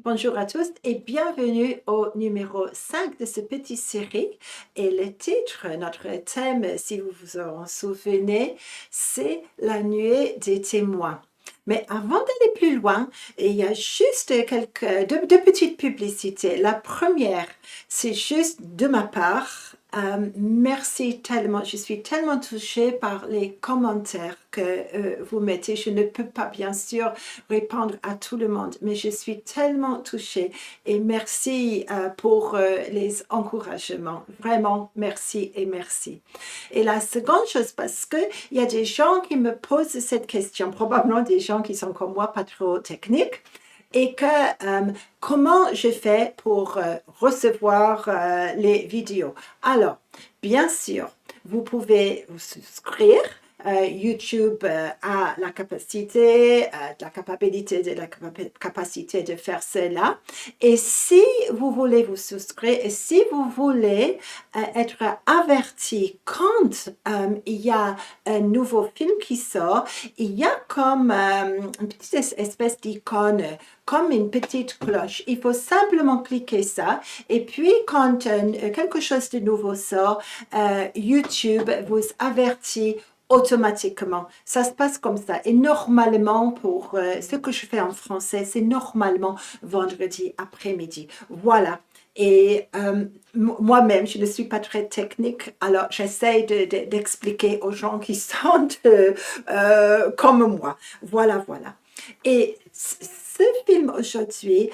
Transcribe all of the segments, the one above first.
Bonjour à tous et bienvenue au numéro 5 de ce petit série. Et le titre, notre thème, si vous vous en souvenez, c'est la nuée des témoins. Mais avant d'aller plus loin, il y a juste deux petites publicités. La première, c'est juste de ma part. Merci tellement, je suis tellement touchée par les commentaires que vous mettez. Je ne peux pas, bien sûr, répondre à tout le monde, mais je suis tellement touchée et merci pour les encouragements. Vraiment, merci et merci. Et la seconde chose, parce qu'il y a des gens qui me posent cette question, probablement des gens qui sont comme moi, pas trop techniques, et que comment je fais pour recevoir les vidéos. Alors, bien sûr, vous pouvez vous souscrire. YouTube a la capacité, la capacité de faire cela. Et si vous voulez vous souscrire et si vous voulez être averti quand il y a un nouveau film qui sort, il y a comme une petite espèce d'icône, comme une petite cloche. Il faut simplement cliquer ça. Et puis, quand quelque chose de nouveau sort, YouTube vous avertit automatiquement. Ça se passe comme ça. Et normalement, pour ce que je fais en français, c'est normalement vendredi après-midi. Voilà. Et moi-même, je ne suis pas très technique, alors j'essaie d'expliquer aux gens qui sont comme moi. Voilà, voilà. Et ce film aujourd'hui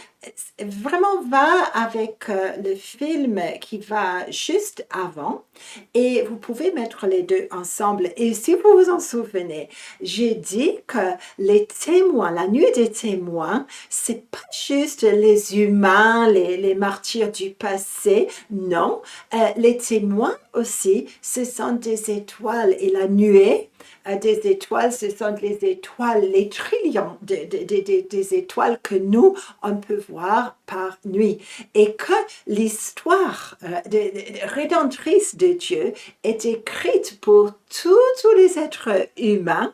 vraiment va avec le film qui va juste avant et vous pouvez mettre les deux ensemble. Et si vous vous en souvenez, j'ai dit que les témoins, la nuit des témoins, c'est pas juste les humains, les martyrs du passé, non. Les témoins aussi, ce sont des étoiles et la nuée, des étoiles, ce sont les étoiles, les trillions des étoiles que nous, on peut voir par nuit. Et que l'histoire rédemptrice de Dieu est écrite pour tous les êtres humains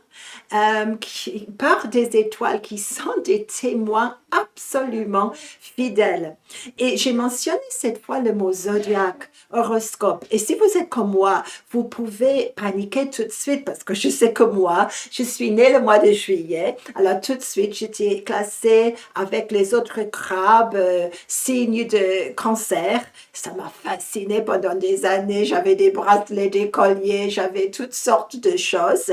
par des étoiles qui sont des témoins absolument fidèles. Et j'ai mentionné cette fois le mot zodiaque, horoscope. Et si vous êtes comme moi, vous pouvez paniquer tout de suite parce que je sais que moi, je suis née le mois de juillet. Alors tout de suite, j'étais classée avec les autres crabes, signe de cancer. Ça m'a fascinée pendant des années. J'avais des bracelets, des colliers, j'avais toutes sortes de choses.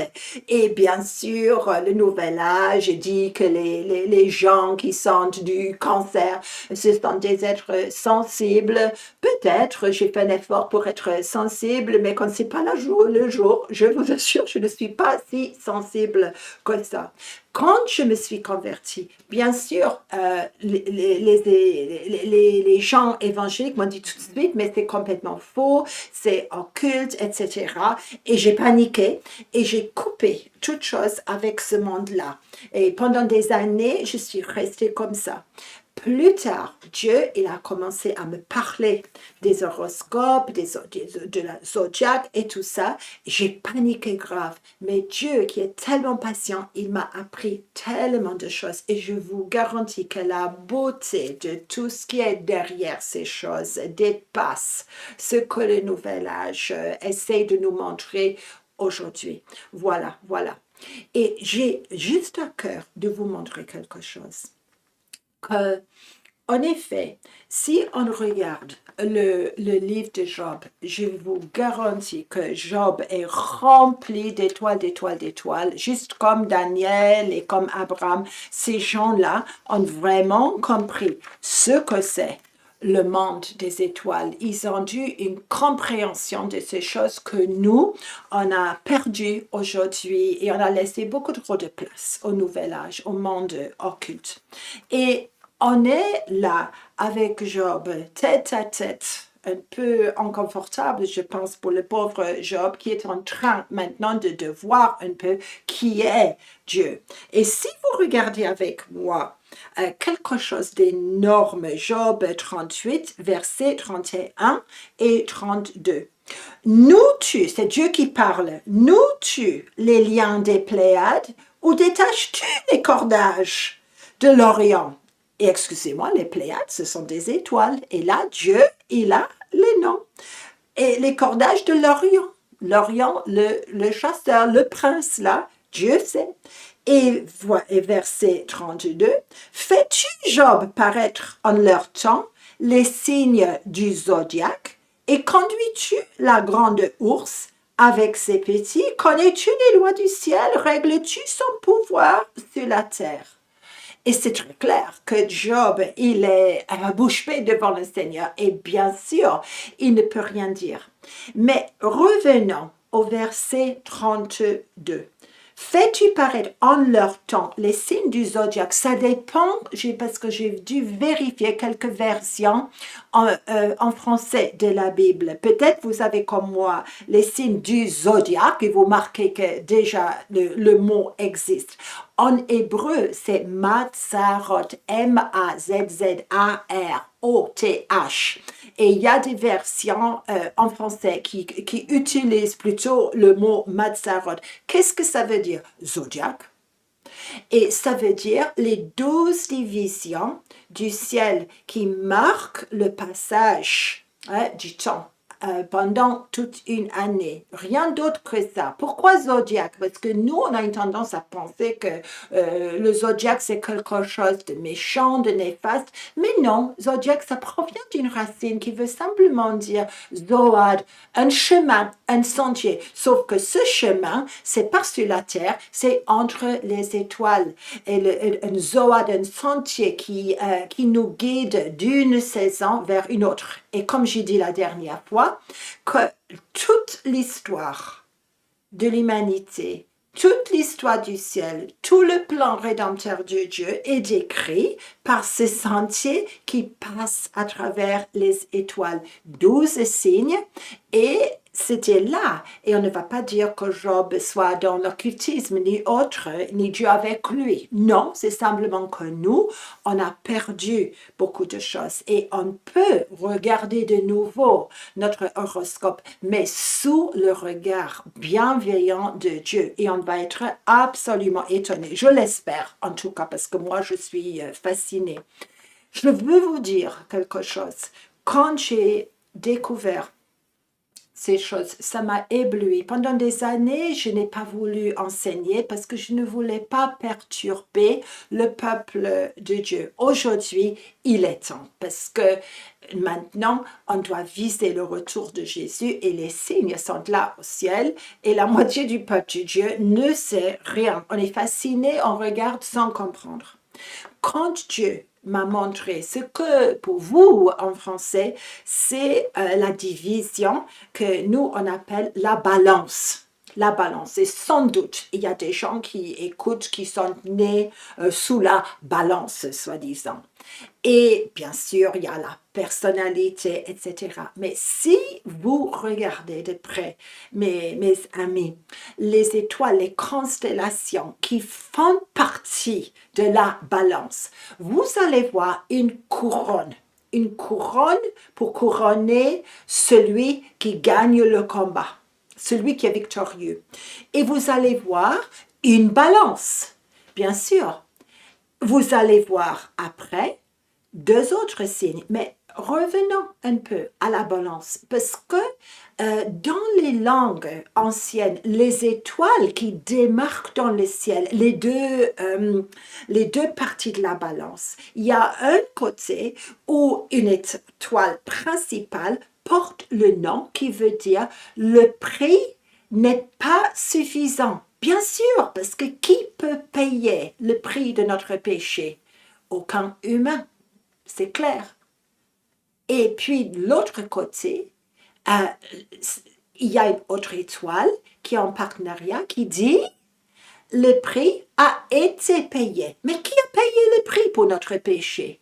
Et bien sûr, le nouvel âge dit que les gens qui sont du cancer, ce sont des êtres sensibles. Peut-être j'ai fait un effort pour être sensible, mais quand c'est pas le jour, je vous assure, je ne suis pas si sensible que ça. Quand je me suis convertie, bien sûr, les gens évangéliques m'ont dit tout de suite, mais c'est complètement faux, c'est occulte, etc. Et j'ai paniqué et j'ai coupé toute chose avec ce monde-là. Et pendant des années, je suis restée comme ça. Plus tard, Dieu, il a commencé à me parler des horoscopes, de la zodiaque et tout ça. J'ai paniqué grave. Mais Dieu, qui est tellement patient, il m'a appris tellement de choses. Et je vous garantis que la beauté de tout ce qui est derrière ces choses dépasse ce que le nouvel âge essaie de nous montrer aujourd'hui. Voilà, voilà. Et j'ai juste à cœur de vous montrer quelque chose. En effet, si on regarde le livre de Job, je vous garantis que Job est rempli d'étoiles, d'étoiles, d'étoiles, juste comme Daniel et comme Abraham. Ces gens-là ont vraiment compris ce que c'est le monde des étoiles. Ils ont eu une compréhension de ces choses que nous, on a perdu aujourd'hui et on a laissé beaucoup trop de place au nouvel âge, au monde occulte. Et on est là avec Job, tête à tête, un peu inconfortable, je pense, pour le pauvre Job qui est en train maintenant de voir un peu qui est Dieu. Et si vous regardez avec moi quelque chose d'énorme, Job 38, versets 31 et 32. Nous tu, c'est Dieu qui parle, nous tu les liens des Pléiades ou détaches-tu les cordages de l'Orient? Et excusez-moi, les Pléiades, ce sont des étoiles. Et là, Dieu, il a les noms. Et les cordages de l'Orient. L'Orient, le chasseur, le prince, là, Dieu sait. Et verset 32, fais-tu, Job, paraître en leur temps les signes du zodiaque et conduis-tu la grande ours avec ses petits? Connais-tu les lois du ciel? Règles-tu son pouvoir sur la terre? Et c'est très clair que Job, il est à la bouche bée devant le Seigneur. Et bien sûr, il ne peut rien dire. Mais revenons au verset 32. Fais-tu paraître en leur temps les signes du zodiaque? Ça dépend, parce que j'ai dû vérifier quelques versions en français de la Bible. Peut-être vous avez comme moi les signes du zodiaque et vous marquez que déjà le mot existe. En hébreu, c'est Matzarot, M-A-Z-Z-A-R-O-T-H. Et il y a des versions en français qui utilisent plutôt le mot Matzarot. Qu'est-ce que ça veut dire? Zodiaque. Et ça veut dire les 12 divisions du ciel qui marquent le passage du temps. Pendant toute une année. Rien d'autre que ça. Pourquoi zodiaque? Parce que nous, on a une tendance à penser que le zodiaque, c'est quelque chose de méchant, de néfaste. Mais non, zodiaque, ça provient d'une racine qui veut simplement dire zoad, un chemin, un sentier. Sauf que ce chemin, c'est pas sur la terre, c'est entre les étoiles. Et un zoad, un sentier qui nous guide d'une saison vers une autre. Et comme j'ai dit la dernière fois, que toute l'histoire de l'humanité, toute l'histoire du ciel, tout le plan rédempteur de Dieu est décrit par ce sentier qui passe à travers les étoiles. 12 signes et c'était là. Et on ne va pas dire que Job soit dans l'occultisme ni autre, ni Dieu avec lui. Non, c'est simplement que nous, on a perdu beaucoup de choses. Et on peut regarder de nouveau notre horoscope, mais sous le regard bienveillant de Dieu. Et on va être absolument étonné. Je l'espère, en tout cas, parce que moi, je suis fascinée. Je veux vous dire quelque chose. Quand j'ai découvert ces choses, ça m'a ébloui. Pendant des années, je n'ai pas voulu enseigner parce que je ne voulais pas perturber le peuple de Dieu. Aujourd'hui, il est temps parce que maintenant, on doit viser le retour de Jésus et les signes sont là au ciel et la moitié du peuple de Dieu ne sait rien. On est fasciné, on regarde sans comprendre. Quand Dieu m'a montré ce que pour vous en français, c'est la division que nous on appelle la balance. La balance. Et sans doute, il y a des gens qui écoutent, qui sont nés sous la balance, soi-disant. Et bien sûr, il y a la personnalité, etc. Mais si vous regardez de près, mes amis, les étoiles, les constellations qui font partie de la balance, vous allez voir une couronne. Une couronne pour couronner celui qui gagne le combat, celui qui est victorieux. Et vous allez voir une balance, bien sûr. Vous allez voir après 2 autres signes, mais revenons un peu à la balance, parce que dans les langues anciennes, les étoiles qui démarquent dans le ciel, les deux parties de la balance, il y a un côté où une étoile principale porte le nom qui veut dire le prix n'est pas suffisant. Bien sûr, parce que qui peut payer le prix de notre péché? Aucun humain. C'est clair. Et puis, de l'autre côté, il y a une autre étoile qui est en partenariat qui dit le prix a été payé. Mais qui a payé le prix pour notre péché?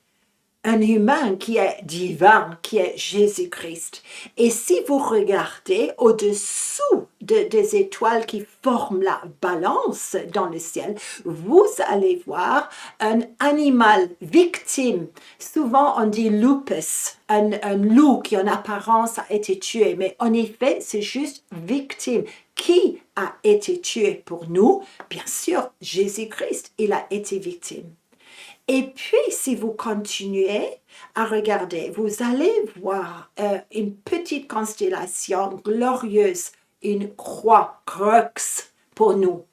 Un humain qui est divin, qui est Jésus-Christ. Et si vous regardez au-dessous des étoiles qui forment la balance dans le ciel, vous allez voir un animal victime. Souvent, on dit lupus, un loup qui en apparence a été tué, mais en effet, c'est juste victime. Qui a été tué pour nous? Bien sûr, Jésus-Christ, il a été victime. Et puis, si vous continuez à regarder, vous allez voir une petite constellation glorieuse, une croix, crux pour nous.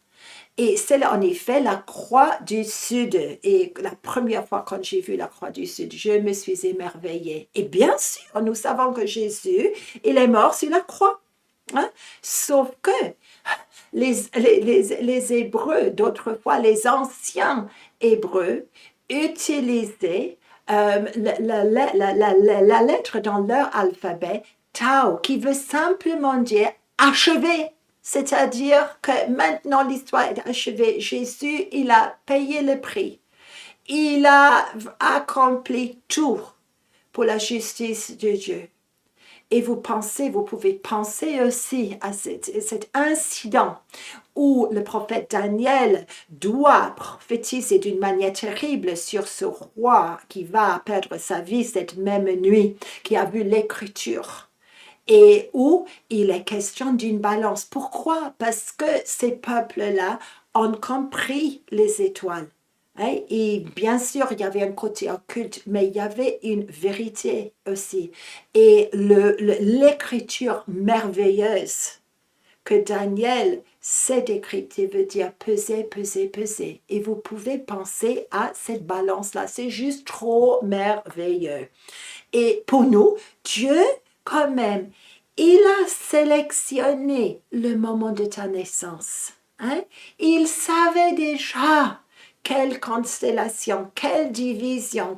Et c'est en effet la croix du Sud. Et la première fois quand j'ai vu la croix du Sud, je me suis émerveillée. Et bien sûr, nous savons que Jésus, il est mort sur la croix. Hein? Sauf que les Hébreux, d'autrefois les anciens Hébreux, utilisaient la lettre dans leur alphabet, Tau, qui veut simplement dire achevé. C'est-à-dire que maintenant l'histoire est achevée. Jésus, il a payé le prix. Il a accompli tout pour la justice de Dieu. Et vous pouvez penser aussi à cet incident où le prophète Daniel doit prophétiser d'une manière terrible sur ce roi qui va perdre sa vie cette même nuit, qui a vu l'écriture. Et où il est question d'une balance. Pourquoi? Parce que ces peuples-là ont compris les étoiles. Hein? Et bien sûr, il y avait un côté occulte, mais il y avait une vérité aussi. Et l'écriture merveilleuse que Daniel sait décrypter veut dire peser, peser, peser. Et vous pouvez penser à cette balance-là. C'est juste trop merveilleux. Et pour nous, Dieu, quand même, il a sélectionné le moment de ta naissance. Hein? Il savait déjà quelle constellation, quelle division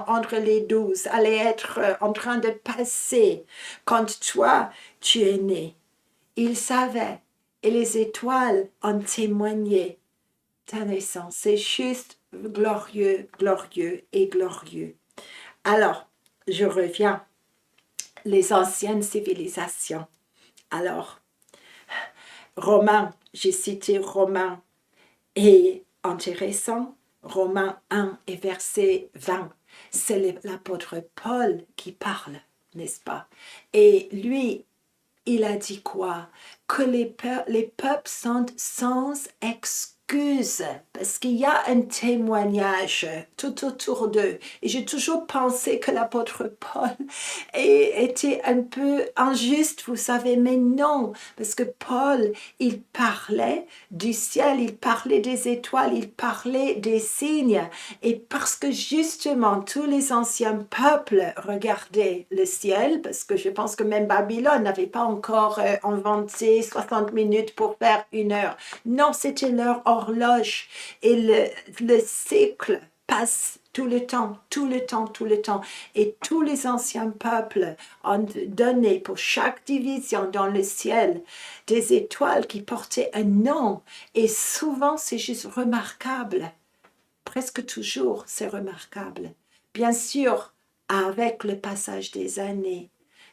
entre les 12 allait être en train de passer quand toi, tu es né. Il savait, et les étoiles ont témoigné ta naissance. C'est juste glorieux, glorieux et glorieux. Alors, je reviens. Les anciennes civilisations. Alors, Romains, j'ai cité Romains, et intéressant, Romains 1 et verset 20. C'est l'apôtre Paul qui parle, n'est-ce pas? Et lui, il a dit quoi? Que les peuples sont sans excuse, parce qu'il y a un témoignage tout autour d'eux. Et j'ai toujours pensé que l'apôtre Paul était un peu injuste, vous savez, mais non, parce que Paul, il parlait du ciel, il parlait des étoiles, il parlait des signes. Et parce que justement, tous les anciens peuples regardaient le ciel, parce que je pense que même Babylone n'avait pas encore inventé 60 minutes pour faire 1 heure. Non, c'était leur horloge. Et le cycle passe tout le temps, tout le temps, tout le temps. Et tous les anciens peuples ont donné pour chaque division dans le ciel des étoiles qui portaient un nom. Et souvent, c'est juste remarquable. Presque toujours, c'est remarquable. Bien sûr, avec le passage des années,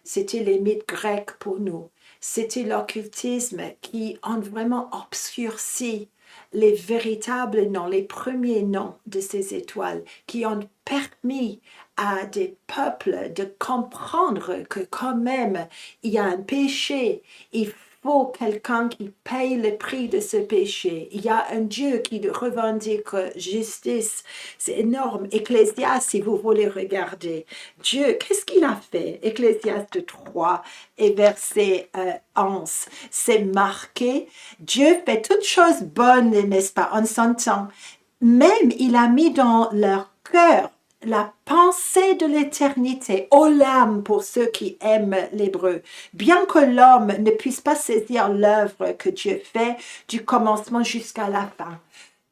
c'était les mythes grecs pour nous. C'était l'occultisme qui ont vraiment obscurci les véritables noms, les premiers noms de ces étoiles, qui ont permis à des peuples de comprendre que quand même, il y a un péché, il faut quelqu'un qui paye le prix de ce péché. Il y a un Dieu qui revendique justice. C'est énorme. Ecclésiaste, si vous voulez regarder. Dieu, qu'est-ce qu'il a fait? Ecclésiaste 3 et verset 11. C'est marqué. Dieu fait toutes choses bonnes, n'est-ce pas? On s'entend. Même, il a mis dans leur cœur la pensée de l'éternité, olam pour ceux qui aiment l'hébreu. Bien que l'homme ne puisse pas saisir l'œuvre que Dieu fait du commencement jusqu'à la fin.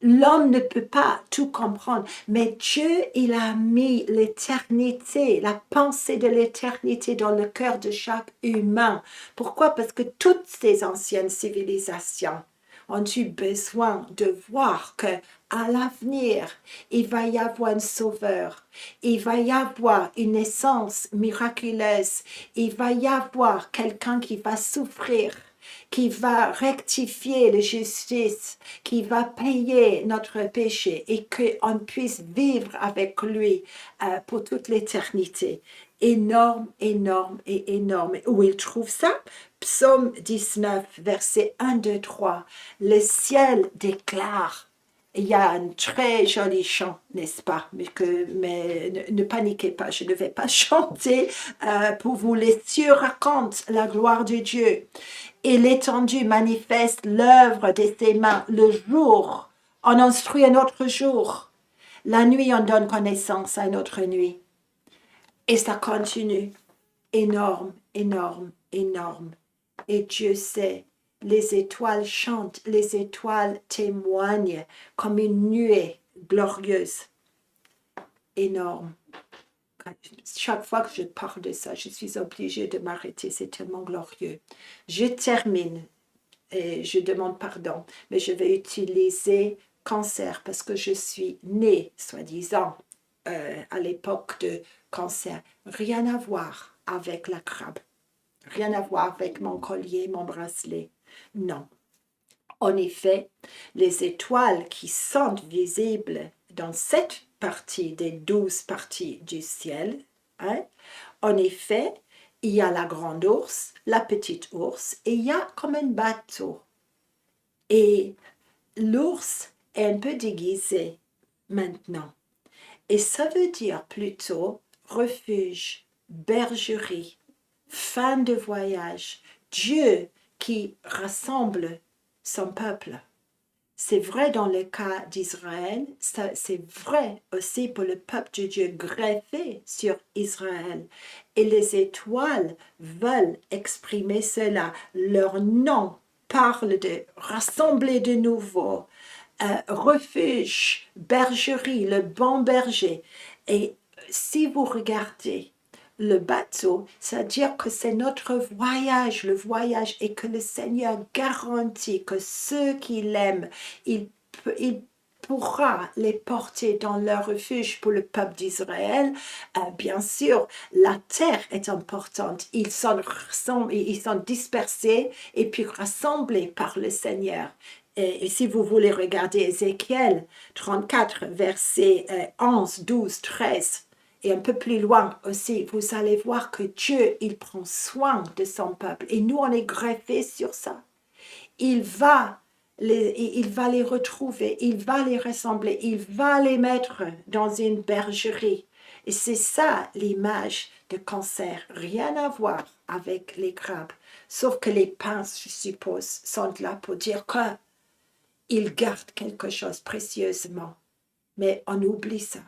L'homme ne peut pas tout comprendre, mais Dieu, il a mis l'éternité, la pensée de l'éternité dans le cœur de chaque humain. Pourquoi? Parce que toutes ces anciennes civilisations ont eu besoin de voir que à l'avenir, il va y avoir un sauveur, il va y avoir une naissance miraculeuse, il va y avoir quelqu'un qui va souffrir, qui va rectifier la justice, qui va payer notre péché et qu'on puisse vivre avec lui pour toute l'éternité. Énorme, énorme et énorme. Où il trouve ça? Psaume 19, verset 1, 2, 3. Le ciel déclare Il y a un très joli chant, n'est-ce pas? Mais ne paniquez pas, je ne vais pas chanter pour vous. Les cieux racontent la gloire de Dieu et l'étendue manifeste l'œuvre de ses mains. Le jour, on instruit un autre jour. La nuit, on donne connaissance à une autre nuit. Et ça continue. Énorme, énorme, énorme. Et Dieu sait, les étoiles chantent, les étoiles témoignent comme une nuée glorieuse. Énorme. Chaque fois que je parle de ça, je suis obligée de m'arrêter. C'est tellement glorieux. Je termine et je demande pardon, mais je vais utiliser cancer parce que je suis née, soi-disant, à l'époque de cancer. Rien à voir avec la crabe. Rien à voir avec mon collier, mon bracelet. Non. En effet, les étoiles qui sont visibles dans cette partie des 12 parties du ciel, hein, en effet, il y a la grande ours, la petite ours, et il y a comme un bateau. Et l'ours est un peu déguisé maintenant. Et ça veut dire plutôt refuge, bergerie, fin de voyage, Dieu qui rassemble son peuple. C'est vrai dans le cas d'Israël, c'est vrai aussi pour le peuple de Dieu greffé sur Israël. Et les étoiles veulent exprimer cela. Leur nom parle de rassembler de nouveau, refuge, bergerie, le bon berger. Et si vous regardez le bateau, c'est-à-dire que c'est notre voyage, le voyage, et que le Seigneur garantit que ceux qui l'aiment, il pourra les porter dans leur refuge pour le peuple d'Israël. Bien sûr, la terre est importante. Ils sont dispersés et puis rassemblés par le Seigneur. Et si vous voulez regarder Ézéchiel 34, versets 11, 12, 13, et un peu plus loin aussi, vous allez voir que Dieu, il prend soin de son peuple. Et nous, on est greffés sur ça. Il va les retrouver, il va les rassembler, il va les mettre dans une bergerie. Et c'est ça l'image de cancer. Rien à voir avec les crabes. Sauf que les pinces, je suppose, sont là pour dire qu'ils gardent quelque chose précieusement. Mais on oublie ça.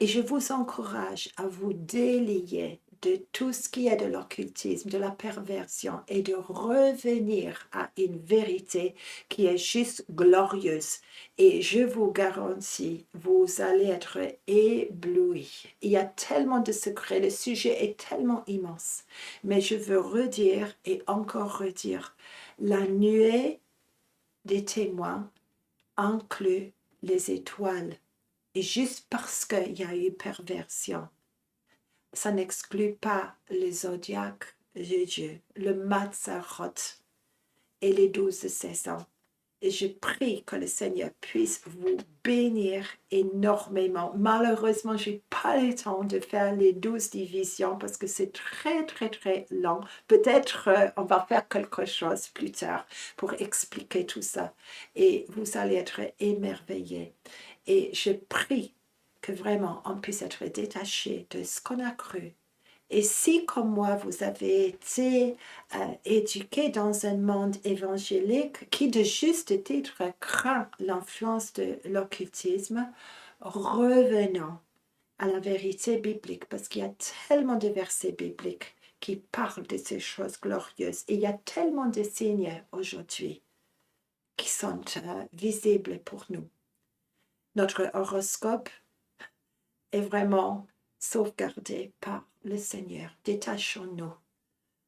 Et je vous encourage à vous délier de tout ce qui est de l'occultisme, de la perversion et de revenir à une vérité qui est juste glorieuse. Et je vous garantis, vous allez être éblouis. Il y a tellement de secrets, le sujet est tellement immense. Mais je veux redire et encore redire, la nuée des témoins inclut les étoiles. Et juste parce qu'il y a eu perversion, ça n'exclut pas le zodiaque de Dieu, le Mazzaroth et les 12 saisons. Et je prie que le Seigneur puisse vous bénir énormément. Malheureusement, je n'ai pas le temps de faire les 12 divisions parce que c'est très, très, très long. Peut-être on va faire quelque chose plus tard pour expliquer tout ça. Et vous allez être émerveillés. Et je prie que vraiment on puisse être détaché de ce qu'on a cru. Et si, comme moi, vous avez été éduqué dans un monde évangélique qui, de juste titre, craint l'influence de l'occultisme, revenons à la vérité biblique, parce qu'il y a tellement de versets bibliques qui parlent de ces choses glorieuses. Et il y a tellement de signes aujourd'hui qui sont visibles pour nous. Notre horoscope est vraiment sauvegardé par le Seigneur. Détachons-nous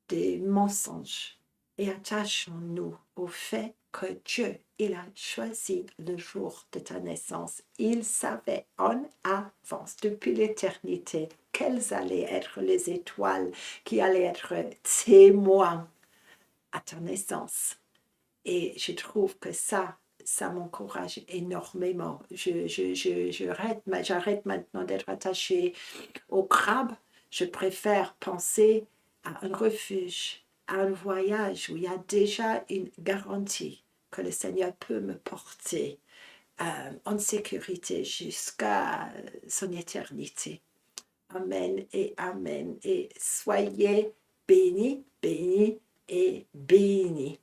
des mensonges et attachons-nous au fait que Dieu, il a choisi le jour de ta naissance. Il savait en avance, depuis l'éternité, quelles allaient être les étoiles qui allaient être témoins à ta naissance. Et je trouve que ça m'encourage énormément. J'arrête maintenant d'être attachée au crabe. Je préfère penser à un refuge, à un voyage où il y a déjà une garantie que le Seigneur peut me porter en sécurité jusqu'à son éternité. Amen et Amen. Et soyez bénis, bénis et bénis.